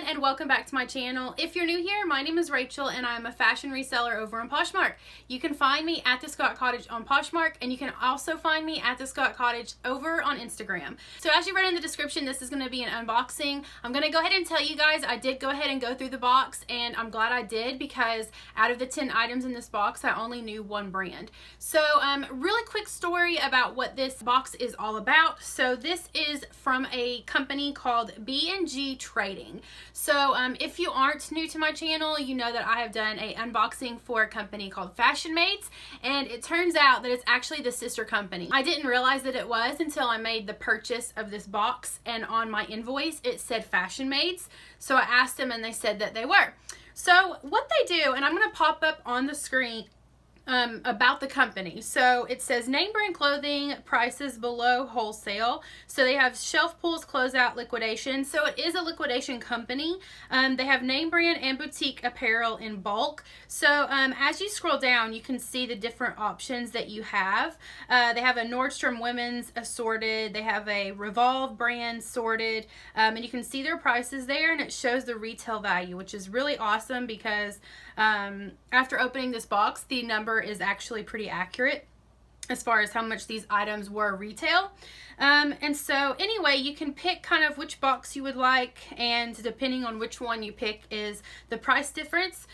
and welcome back to my channel. If you're new here, my name is Rachel and I'm a fashion reseller over on Poshmark. You can find me at TheScottCottage on Poshmark, and you can also find me at TheScottCottage over on Instagram. So as you read in the description, this is going to be an unboxing. I'm going to go ahead and tell you guys I did go ahead and go through the box, and I'm glad I did because out of the 10 items in this box, I only knew one brand. So really quick story about what this box is all about. So this is from a company called b&gtrading. So if you aren't new to my channel, you know that I have done a unboxing for a company called Fashion Mates, and it turns out that it's actually the sister company. I didn't realize that it was until I made the purchase of this box, and on my invoice it said Fashion Mates. So I asked them and they said that they were. So what they do, and I'm going to pop up on the screen about the company. So it says name brand clothing, prices below wholesale. So they have shelf pulls, closeout, liquidation. So it is a liquidation company. They have name brand and boutique apparel in bulk. So as you scroll down, you can see the different options that you have. They have a Nordstrom women's assorted. They have a Revolve brand sorted, and you can see their prices there, and it shows the retail value, which is really awesome because after opening this box, the number is actually pretty accurate as far as how much these items were retail. And so anyway, you can pick kind of which box you would like, and depending on which one you pick is the price difference.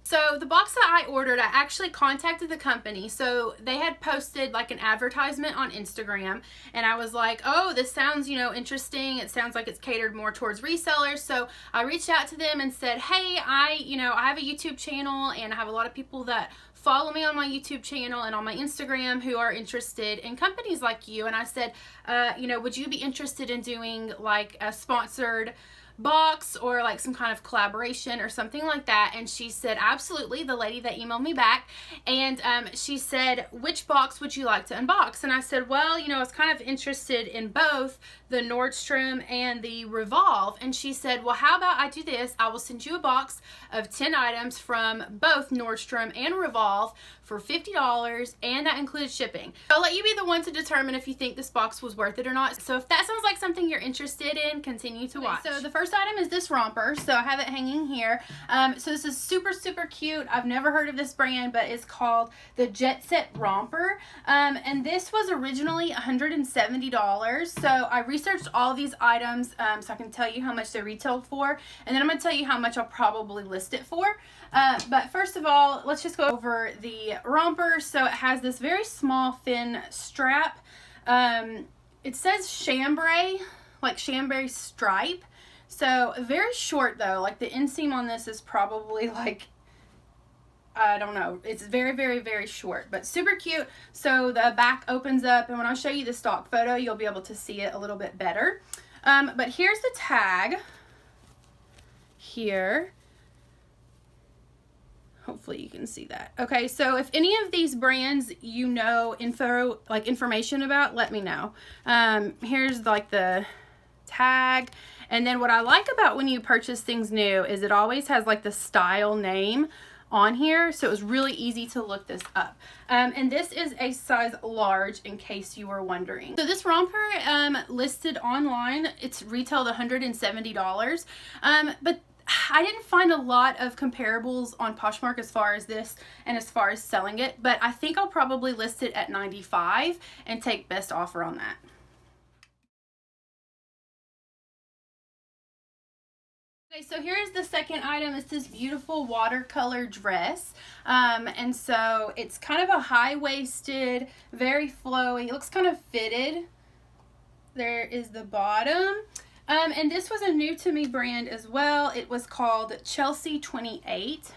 So the box that I ordered, I actually contacted the company. So they had posted like an advertisement on Instagram, and I was like, oh, this sounds, interesting. It sounds like it's catered more towards resellers. So I reached out to them and said, hey, I have a YouTube channel, and I have a lot of people that follow me on my YouTube channel and on my Instagram who are interested in companies like you. And I said, would you be interested in doing like a sponsored box or like some kind of collaboration or something like that? And she said absolutely, the lady that emailed me back. And she said, which box would you like to unbox? And I said, well, I was kind of interested in both the Nordstrom and the Revolve. And she said, well, how about I do this? I will send you a box of 10 items from both Nordstrom and Revolve for $50, and that includes shipping. I'll let you be the one to determine if you think this box was worth it or not. So if that sounds like something you're interested in, continue to watch. So the first item is this romper. So I have it hanging here. So this is super, super cute. I've never heard of this brand, but it's called the Jet Set Romper. And this was originally $170. So I researched all these items so I can tell you how much they retailed for, and then I'm going to tell you how much I'll probably list it for. But first of all, let's just go over the romper. So it has this very small thin strap. It says chambray, like chambray stripe. So very short though, like the inseam on this is probably like, I don't know, it's very, very, very short, but super cute. So the back opens up, and when I show you the stock photo, you'll be able to see it a little bit better. But here's the tag here. Hopefully you can see that. Okay, so if any of these brands information about, let me know. Here's like the tag, and then what I like about when you purchase things new is it always has like the style name on here, so it was really easy to look this up. And this is a size large, in case you were wondering. So this romper listed online, it's retailed $170, but I didn't find a lot of comparables on Poshmark as far as this and as far as selling it, but I think I'll probably list it at $95 and take best offer on that. Okay, so here's the second item. It's this beautiful watercolor dress. And so it's kind of a high-waisted, very flowy. It looks kind of fitted. There is the bottom. And this was a new to me brand as well. It was called Chelsea 28.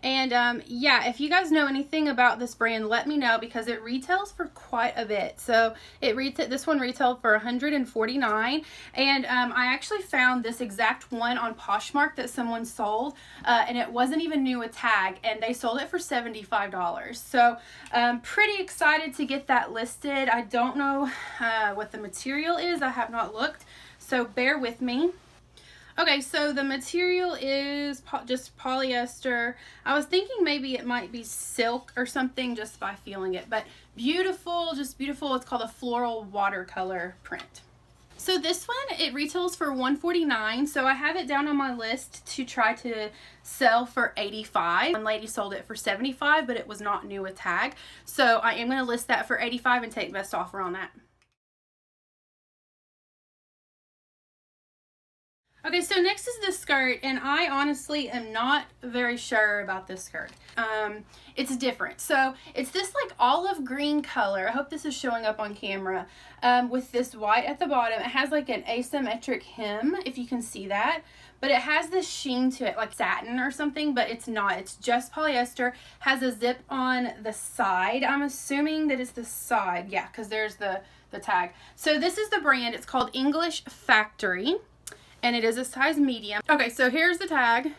And yeah, if you guys know anything about this brand, let me know because it retails for quite a bit. So this one retailed for $149, and I actually found this exact one on Poshmark that someone sold, and it wasn't even new with tag, and they sold it for $75. So pretty excited to get that listed. I don't know what the material is. I have not looked, so bear with me. Okay, so the material is just polyester. I was thinking maybe it might be silk or something just by feeling it, but beautiful, just beautiful. It's called a floral watercolor print. So this one, it retails for $149, so I have it down on my list to try to sell for $85. One lady sold it for $75, but it was not new with tag, so I am going to list that for $85 and take best offer on that. Okay, so next is this skirt, and I honestly am not very sure about this skirt. It's different. So it's this like olive green color. I hope this is showing up on camera, with this white at the bottom. It has like an asymmetric hem, if you can see that, but it has this sheen to it, like satin or something, but it's not. It's just polyester. Has a zip on the side. I'm assuming that it's the side. Yeah, because there's the tag. So this is the brand. It's called English Factory, and it is a size medium. Okay, so here's the tag,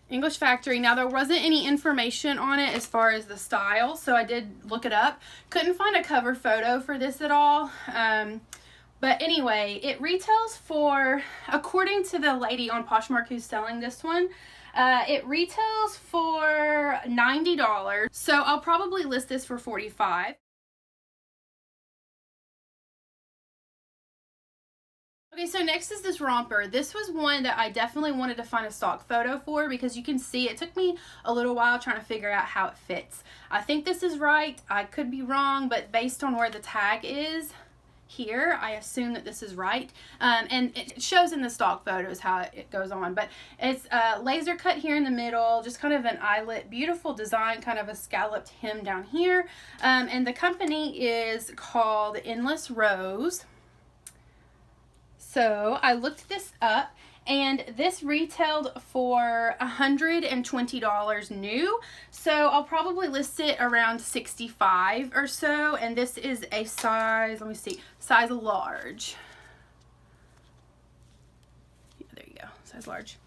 English Factory. Now, there wasn't any information on it as far as the style, so I did look it up. Couldn't find a cover photo for this at all. But anyway, it retails for, according to the lady on Poshmark who's selling this one, it retails for $90. So I'll probably list this for $45. Okay, so next is this romper. This was one that I definitely wanted to find a stock photo for, because you can see it took me a little while trying to figure out how it fits. I think this is right. I could be wrong, but based on where the tag is here, I assume that this is right. And it shows in the stock photos how it goes on, but it's laser cut here in the middle, just kind of an eyelet, beautiful design, kind of a scalloped hem down here. And the company is called Endless Rose. So I looked this up, and this retailed for $120 new. So I'll probably list it around $65 or so. And this is a size, let me see, size large. Yeah, there you go, size large.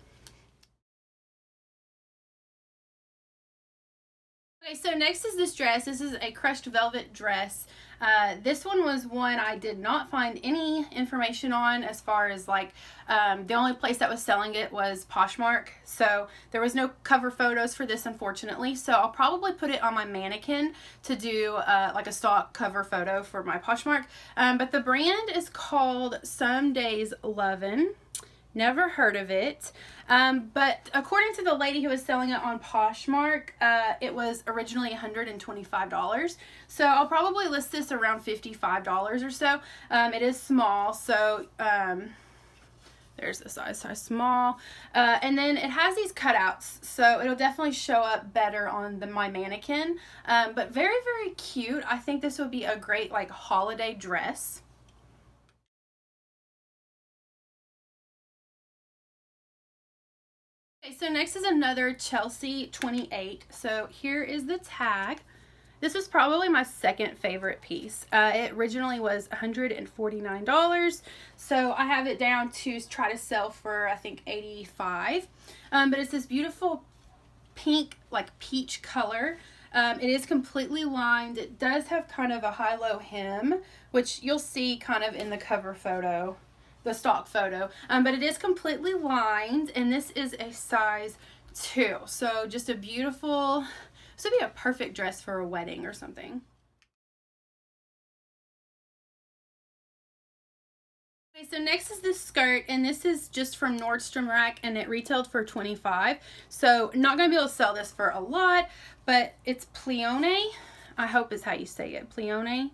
Okay, so next is this dress. This is a crushed velvet dress. This one was one I did not find any information on, as far as like, the only place that was selling it was Poshmark. So there was no cover photos for this, unfortunately. So I'll probably put it on my mannequin to do like a stock cover photo for my Poshmark. But the brand is called Some Days Lovin'. Never heard of it, but according to the lady who was selling it on Poshmark, it was originally $125. So I'll probably list this around $55 or so. It is small, so there's the size small. And then it has these cutouts, so it'll definitely show up better on my mannequin. But very, very cute. I think this would be a great like holiday dress. Okay, so next is another Chelsea 28. So here is the tag. This was probably my second favorite piece. It originally was $149. So I have it down to try to sell for, I think, $85. But it's this beautiful pink, like peach color. It is completely lined. It does have kind of a high-low hem, which you'll see kind of in the cover photo, the stock photo, but it is completely lined, and this is a size 2. So just a beautiful, this would be a perfect dress for a wedding or something. Okay, so next is this skirt, and this is just from Nordstrom Rack, and it retailed for $25. So not gonna be able to sell this for a lot, but it's Pleone. I hope is how you say it, Pleone.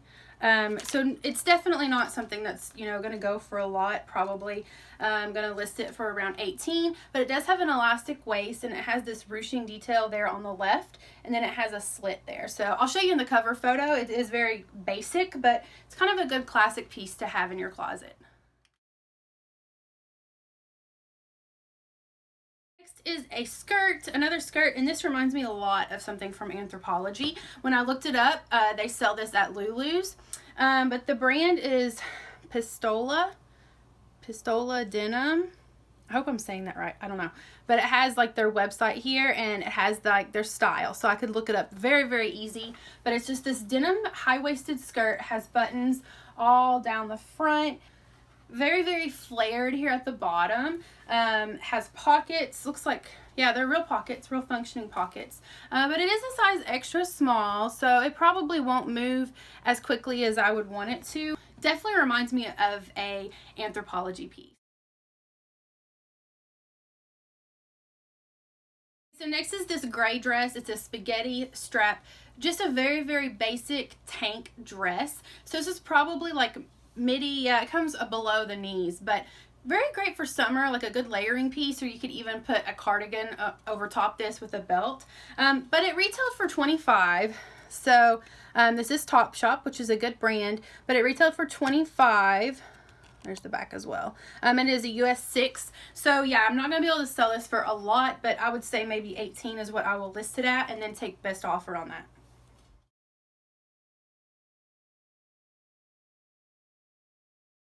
So it's definitely not something that's, you know, going to go for a lot, probably. I'm going to list it for around $18, but it does have an elastic waist, and it has this ruching detail there on the left, and then it has a slit there. So I'll show you in the cover photo. It is very basic, but it's kind of a good classic piece to have in your closet. Is a skirt, another skirt, and this reminds me a lot of something from Anthropologie. When I looked it up, they sell this at Lulu's, but the brand is Pistola Denim. I hope I'm saying that right. I don't know, but it has like their website here, and it has like their style, so I could look it up very, very easy. But it's just this denim high-waisted skirt, has buttons all down the front. Very, very flared here at the bottom. Has pockets. Looks like, yeah, they're real pockets, real functioning pockets. But it is a size extra small, so it probably won't move as quickly as I would want it to. Definitely reminds me of a Anthropologie piece. So next is this gray dress. It's a spaghetti strap, just a very, very basic tank dress. So this is probably like midi, yeah, it comes below the knees, but very great for summer, like a good layering piece, or you could even put a cardigan over top this with a belt. But it retailed for $25. So this is Topshop, which is a good brand, but it retailed for $25. There's the back as well. It is a US 6. So yeah, I'm not going to be able to sell this for a lot, but I would say maybe 18 is what I will list it at, and then take best offer on that.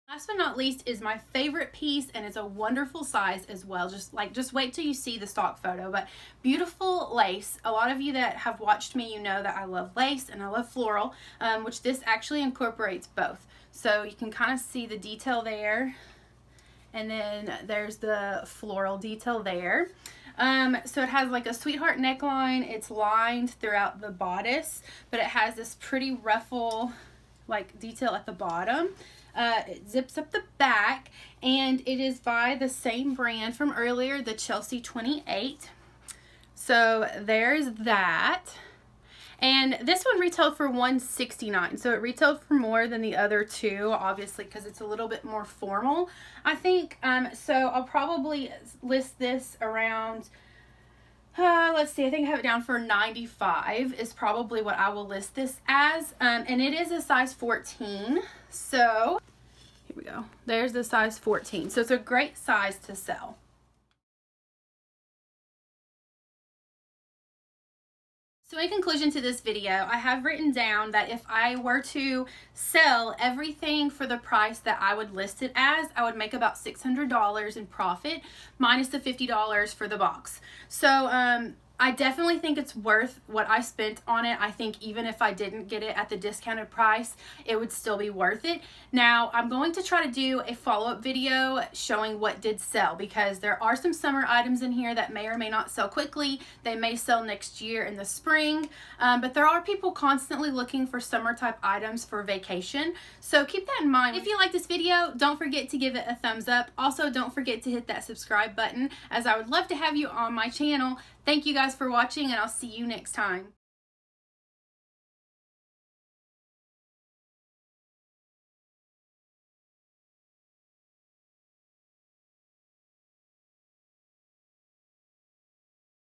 Last but not least is my favorite piece, and it's a wonderful size as well. Just wait till you see the stock photo. But beautiful lace. A lot of you that have watched me, you know that I love lace and I love floral, which this actually incorporates both. So you can kind of see the detail there, and then there's the floral detail there. So it has like a sweetheart neckline. It's lined throughout the bodice, but it has this pretty ruffle like detail at the bottom. It zips up the back, and it is by the same brand from earlier, the Chelsea 28. So there's that. And this one retailed for $169. So it retailed for more than the other two, obviously, because it's a little bit more formal, I think. So I'll probably list this around, let's see, I think I have it down for $95 is probably what I will list this as. And it is a size 14. So here we go. There's the size 14. So it's a great size to sell. So in conclusion to this video, I have written down that if I were to sell everything for the price that I would list it as, I would make about $600 in profit minus the $50 for the box. So I definitely think it's worth what I spent on it. I think even if I didn't get it at the discounted price, it would still be worth it. Now, I'm going to try to do a follow-up video showing what did sell, because there are some summer items in here that may or may not sell quickly. They may sell next year in the spring, but there are people constantly looking for summer type items for vacation. So keep that in mind. If you like this video, don't forget to give it a thumbs up. Also, don't forget to hit that subscribe button, as I would love to have you on my channel. Thank you guys for watching, and I'll see you next time.